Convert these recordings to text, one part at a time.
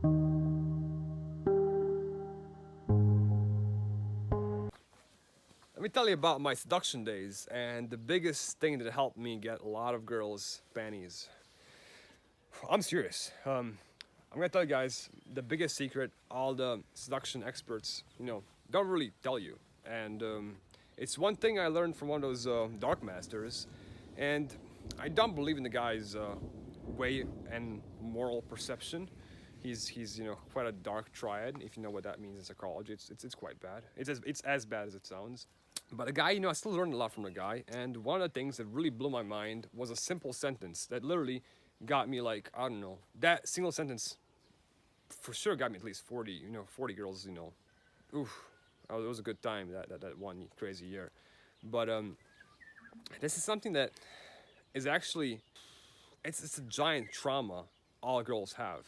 Let me tell you about my seduction days and the biggest thing that helped me get a lot of girls' panties. I'm serious. I'm gonna tell you guys the biggest secret all the seduction experts, don't really tell you. And it's one thing I learned from one of those dark masters, and I don't believe in the guy's way and moral perception. He's quite a dark triad. If you know what that means in psychology, it's quite bad. It's as bad as it sounds. But the guy, I still learned a lot from the guy. And one of the things that really blew my mind was a simple sentence that literally got me like, I don't know, that single sentence for sure got me at least 40 girls, oof. Oh, it was a good time that one crazy year. But this is something that is actually, it's a giant trauma all girls have.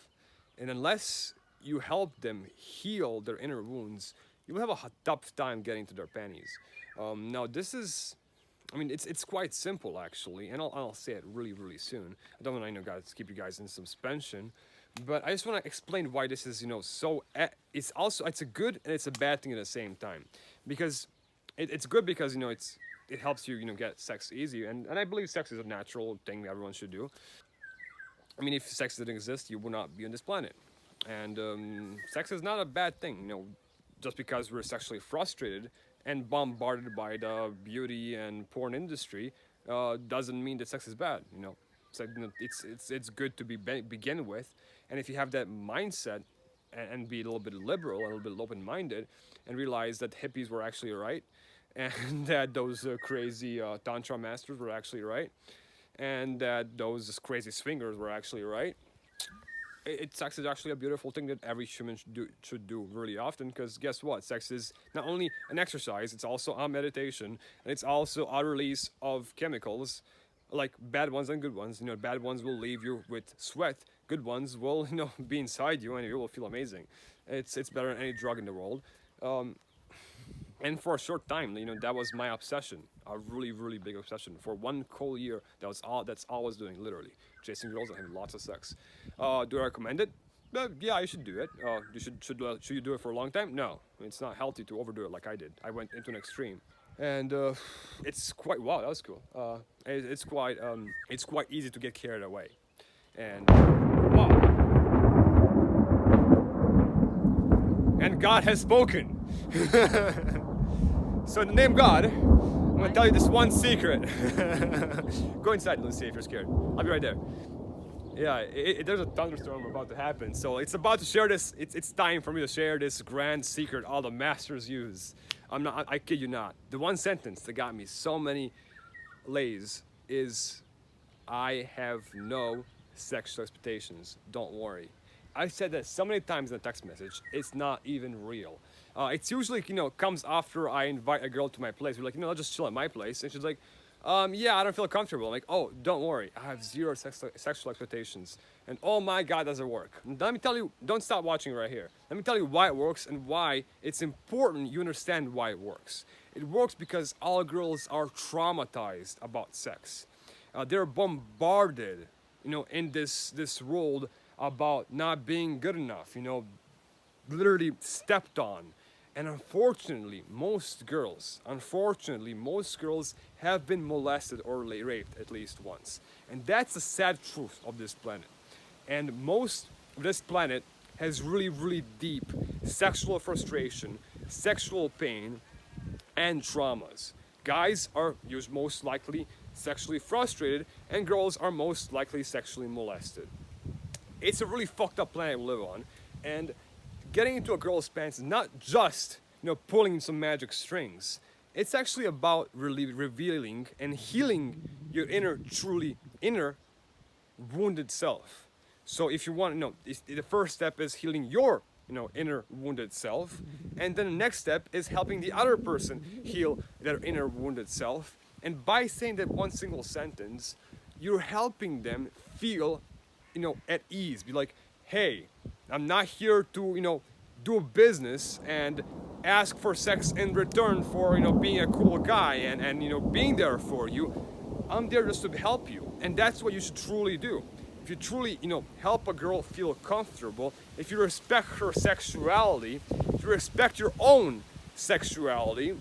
And unless you help them heal their inner wounds, you'll have a tough time getting to their panties. Now this is, it's quite simple actually, and I'll say it really, really soon. I don't want to, guys, keep you guys in suspension, but I just want to explain why this is, so. It's a good and it's a bad thing at the same time, because it's good because it helps you get sex easy, and I believe sex is a natural thing everyone should do. If sex didn't exist, you would not be on this planet, and sex is not a bad thing. Just because we're sexually frustrated and bombarded by the beauty and porn industry doesn't mean that sex is bad. So, it's good to begin with, and if you have that mindset and be a little bit liberal, a little bit open-minded, and realize that hippies were actually right, and that those crazy tantra masters were actually right, and that those crazy swingers were actually right. Sex is actually a beautiful thing that every human should do really often, because guess what? Sex is not only an exercise, it's also a meditation, and it's also a release of chemicals, like bad ones and good ones. Bad ones will leave you with sweat, good ones will be inside you and you will feel amazing. It's better than any drug in the world. And for a short time, that was my obsession, a really, really big obsession. For one whole year, that's all I was doing, literally. Chasing girls and having lots of sex. Do I recommend it? Yeah, you should do it. Should you do it for a long time? No, it's not healthy to overdo it like I did. I went into an extreme. And it's quite, wow, that was cool. It's quite easy to get carried away. And, wow. And God has spoken. So in the name of God, I'm gonna tell you this one secret. Go inside, Lucy, if you're scared. I'll be right there. Yeah, there's a thunderstorm about to happen, so it's about to share this. It's time for me to share this grand secret all the masters use. I kid you not. The one sentence that got me so many lays is, I have no sexual expectations. Don't worry. I said that so many times in a text message, it's not even real. It's usually, comes after I invite a girl to my place. We're like, let's just chill at my place. And she's like, yeah, I don't feel comfortable. I'm like, oh, don't worry. I have zero sexual expectations. And oh my God, does it work? And let me tell you, don't stop watching right here. Let me tell you why it works and why it's important you understand why it works. It works because all girls are traumatized about sex. They're bombarded, in this world about not being good enough, literally stepped on. And unfortunately, most girls have been molested or raped at least once. And that's the sad truth of this planet. And most of this planet has really, really deep sexual frustration, sexual pain, and traumas. Guys are most likely sexually frustrated, and girls are most likely sexually molested. It's a really fucked up planet we live on, and getting into a girl's pants is not just, pulling some magic strings. It's actually about really revealing and healing your inner wounded self. So if you want, the first step is healing your, inner wounded self, and then the next step is helping the other person heal their inner wounded self. And by saying that one single sentence, you're helping them feel, at ease. Be like, hey, I'm not here to, do business and ask for sex in return for, being a cool guy and being there for you. I'm there just to help you. And that's what you should truly do. if you truly, help a girl feel comfortable, if you respect her sexuality, if you respect your own sexuality,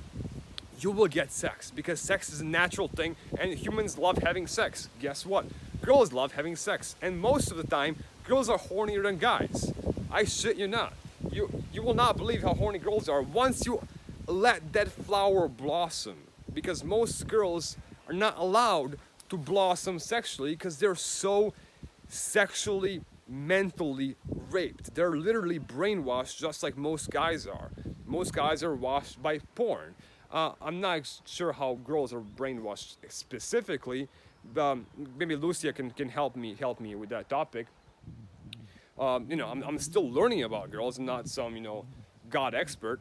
you will get sex, because sex is a natural thing and humans love having sex. Guess what? Girls love having sex, and most of the time, girls are hornier than guys. I shit you not. You will not believe how horny girls are once you let that flower blossom, because most girls are not allowed to blossom sexually because they're so sexually, mentally raped. They're literally brainwashed just like most guys are. Most guys are washed by porn. I'm not sure how girls are brainwashed specifically. Maybe Lucia can help me with that topic. I'm still learning about girls. I'm not some god expert.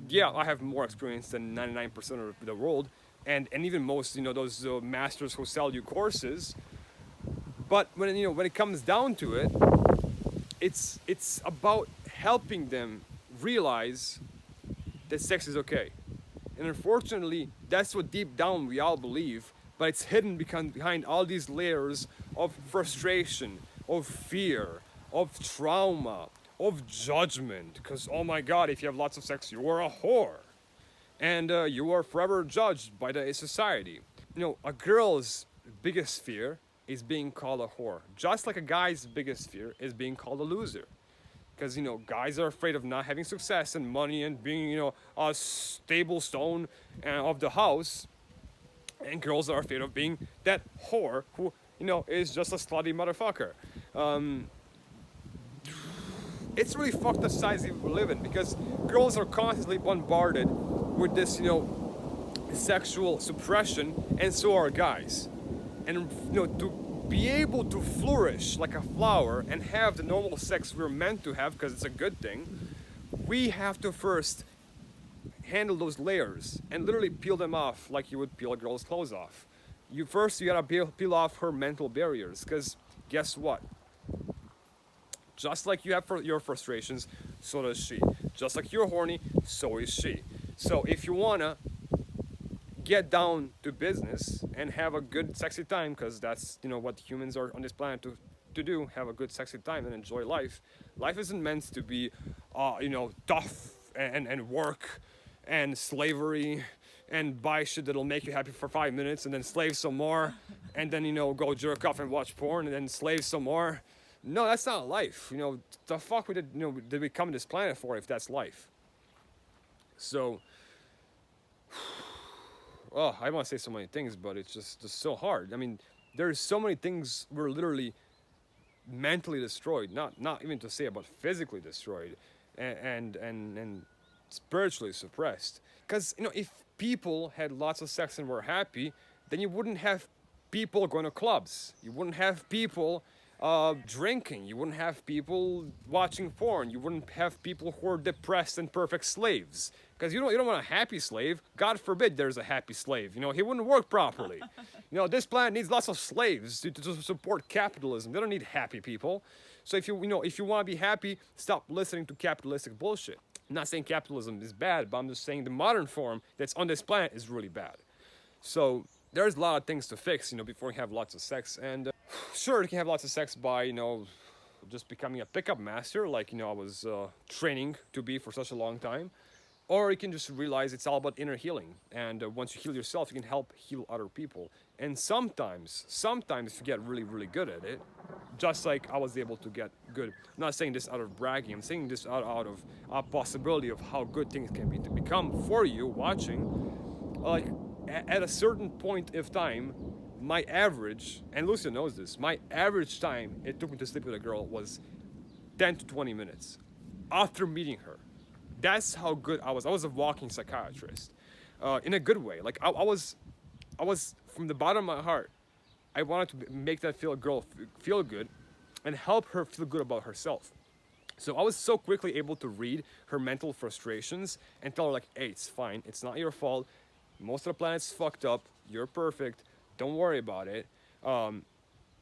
Yeah, I have more experience than 99% of the world, and even most those masters who sell you courses. But when it comes down to it, it's about helping them realize that sex is okay. And unfortunately, that's what deep down we all believe, but it's hidden behind all these layers of frustration, of fear, of trauma, of judgment. Because, oh my God, if you have lots of sex, you are a whore. And you are forever judged by the society. A girl's biggest fear is being called a whore. Just like a guy's biggest fear is being called a loser. Because, guys are afraid of not having success and money and being, a stable stone of the house. And girls are afraid of being that whore who, is just a slutty motherfucker. It's really fucked up society we live in, because girls are constantly bombarded with this, sexual suppression, and so are guys. And, to be able to flourish like a flower and have the normal sex we're meant to have, because it's a good thing, we have to first handle those layers and literally peel them off like you would peel a girl's clothes off. You gotta peel off her mental barriers, because guess what? Just like you have your frustrations, so does she. Just like you're horny, so is she. So if you wanna get down to business and have a good sexy time, because that's what humans are on this planet to do, have a good sexy time and enjoy life. Life isn't meant to be tough and work and slavery and buy shit that'll make you happy for 5 minutes and then slave some more and then go jerk off and watch porn and then slave some more. No, that's not life. The fuck did we come to this planet for if that's life? So oh, I want to say so many things, but it's just so hard. I mean, there's so many things we're literally mentally destroyed, not even to say about physically destroyed, and spiritually suppressed. Because if people had lots of sex and were happy, then you wouldn't have people going to clubs. You wouldn't have people drinking. You wouldn't have people watching porn. You wouldn't have people who are depressed and perfect slaves. Because you don't want a happy slave. God forbid there's a happy slave. He wouldn't work properly. This planet needs lots of slaves to support capitalism. They don't need happy people. So if you want to be happy, stop listening to capitalistic bullshit. I'm not saying capitalism is bad, but I'm just saying the modern form that's on this planet is really bad. So there's a lot of things to fix, before you have lots of sex. And sure, you can have lots of sex by, just becoming a pickup master, like, I was training to be for such a long time. Or you can just realize it's all about inner healing. And once you heal yourself, you can help heal other people. And sometimes if you get really, really good at it, just like I was able to get good. I'm not saying this out of bragging. I'm saying this out of a possibility of how good things can be to become for you watching. Like, at a certain point of time, my average, and Lucia knows this, my average time it took me to sleep with a girl was 10 to 20 minutes after meeting her. That's how good I was. I was a walking psychiatrist, in a good way. Like I was from the bottom of my heart, I wanted to make that girl feel good and help her feel good about herself. So I was so quickly able to read her mental frustrations and tell her, like, hey, it's fine. It's not your fault. Most of the planet's fucked up. You're perfect. Don't worry about it. I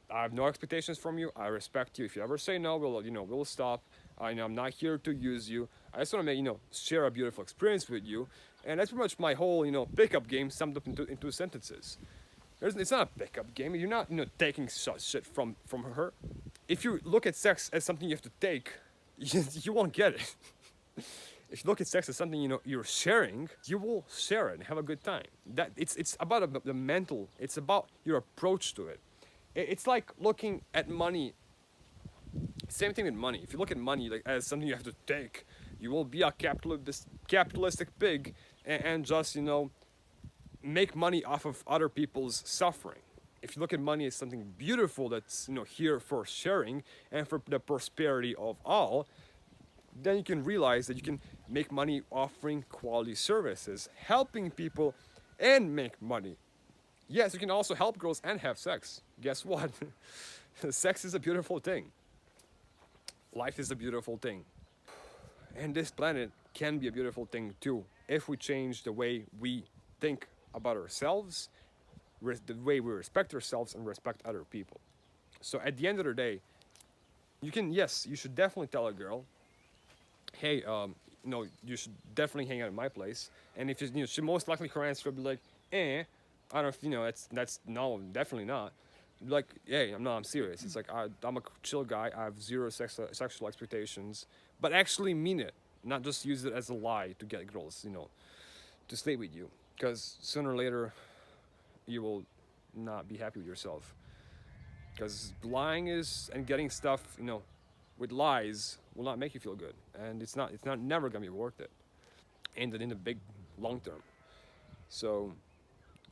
have no expectations from you. I respect you. If you ever say no, we'll stop. I'm not here to use you. I just want to share a beautiful experience with you. And that's pretty much my whole, pickup game summed up into sentences. It's not a pickup game. You're not, taking such shit from her. If you look at sex as something you have to take, you won't get it. If you look at sex as something you're sharing, you will share it and have a good time. That it's about the mental. It's about your approach to it. It's like looking at money. Same thing with money. If you look at money like as something you have to take, you will be a capitalistic pig and just make money off of other people's suffering. If you look at money as something beautiful that's here for sharing and for the prosperity of all, then you can realize that you can make money offering quality services, helping people, and make money. Yes, you can also help girls and have sex. Guess what? Sex is a beautiful thing. Life is a beautiful thing. And this planet can be a beautiful thing too if we change the way we think about ourselves, the way we respect ourselves and respect other people. So at the end of the day, you should definitely tell a girl, hey, you should definitely hang out at my place. And if she most likely her answer will be like, I don't, that's no, definitely not. Like, hey, I'm serious. It's like I'm a chill guy. I have zero sexual expectations, but actually mean it, not just use it as a lie to get girls, to stay with you. Because sooner or later, you will not be happy with yourself. Because lying and getting stuff, with lies will not make you feel good, and it's not never gonna be worth it, and in the big long term. So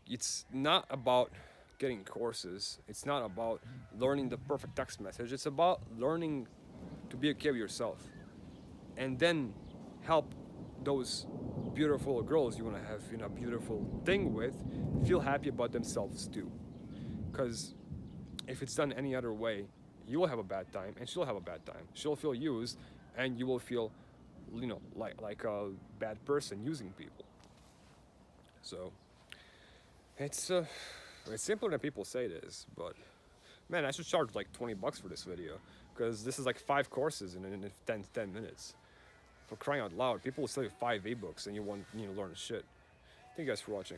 it's not about getting courses. It's not about learning the perfect text message. It's about learning to be okay with yourself, and then help those beautiful girls you want to have a beautiful thing with feel happy about themselves too. Because if it's done any other way, you will have a bad time, and she'll have a bad time. She'll feel used, and you will feel, like a bad person using people. So it's simpler than people say it is. But man, I should charge like $20 for this video, because this is like 5 courses in 10 minutes. For crying out loud, people will sell you 5 ebooks, and you want to learn shit. Thank you guys for watching.